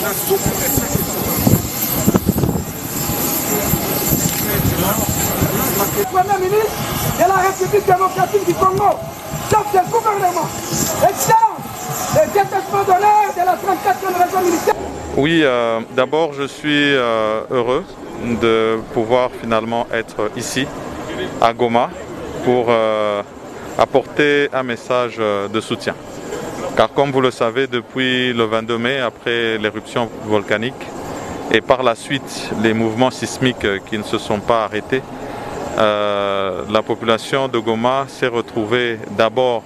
Premier ministre de la République démocratique du Congo, chef du gouvernement, Excellence, le détachement d'honneur de la 34e région militaire. Oui, d'abord je suis heureux de pouvoir finalement être ici, à Goma, pour apporter un message de soutien. Car comme vous le savez, depuis le 22 mai, après l'éruption volcanique, et par la suite les mouvements sismiques qui ne se sont pas arrêtés, la population de Goma s'est retrouvée d'abord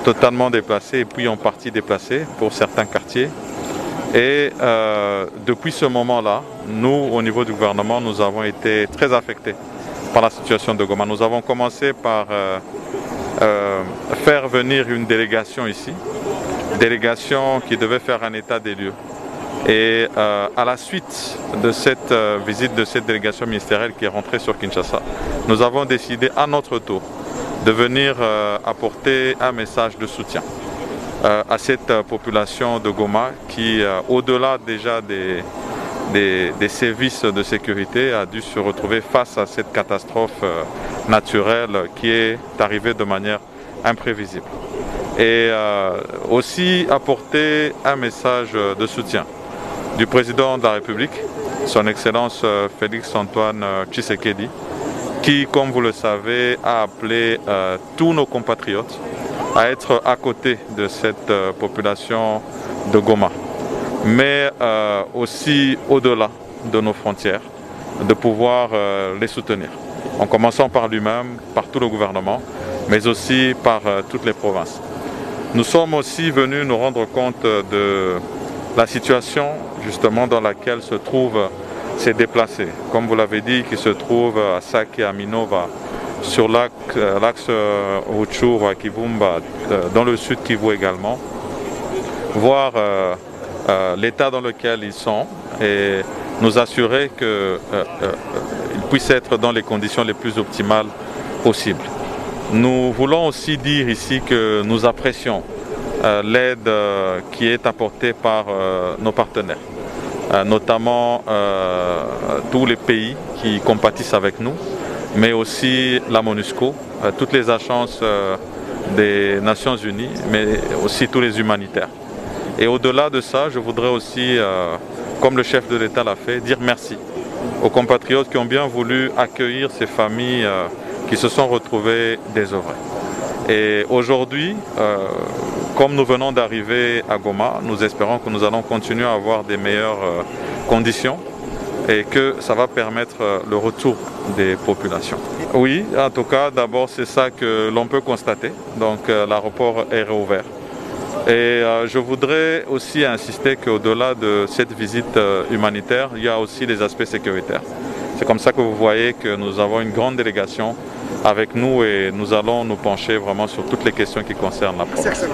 totalement déplacée et puis en partie déplacée pour certains quartiers. Et depuis ce moment-là, nous, au niveau du gouvernement, nous avons été très affectés par la situation de Goma. Nous avons commencé par faire venir une délégation ici, délégation qui devait faire un état des lieux. Et à la suite de cette visite de cette délégation ministérielle qui est rentrée sur Kinshasa, nous avons décidé à notre tour de venir apporter un message de soutien à cette population de Goma qui, au-delà déjà des services de sécurité, a dû se retrouver face à cette catastrophe naturelle qui est arrivée de manière imprévisible. Et aussi apporter un message de soutien du président de la République, son Excellence Félix Antoine Tshisekedi, qui, comme vous le savez, a appelé tous nos compatriotes à être à côté de cette population de Goma, mais aussi au-delà de nos frontières, de pouvoir les soutenir, en commençant par lui-même, par tout le gouvernement, mais aussi par toutes les provinces. Nous sommes aussi venus nous rendre compte de la situation justement dans laquelle se trouvent ces déplacés, comme vous l'avez dit, qui se trouvent à Sake et à Minova, sur l'axe Rutshuru à Kivumba, dans le sud Kivu également, voir l'état dans lequel ils sont et nous assurer qu'ils puissent être dans les conditions les plus optimales possibles. Nous voulons aussi dire ici que nous apprécions l'aide qui est apportée par nos partenaires, notamment tous les pays qui compatissent avec nous, mais aussi la MONUSCO, toutes les agences des Nations Unies, mais aussi tous les humanitaires. Et au-delà de ça, je voudrais aussi, comme le chef de l'État l'a fait, dire merci aux compatriotes qui ont bien voulu accueillir ces familles qui se sont retrouvées désœuvrées. Et aujourd'hui, comme nous venons d'arriver à Goma, nous espérons que nous allons continuer à avoir des meilleures conditions et que ça va permettre le retour des populations. Oui, en tout cas, d'abord c'est ça que l'on peut constater. Donc l'aéroport est réouvert. Et je voudrais aussi insister qu'au-delà de cette visite humanitaire, il y a aussi des aspects sécuritaires. C'est comme ça que vous voyez que nous avons une grande délégation avec nous et nous allons nous pencher vraiment sur toutes les questions qui concernent la province.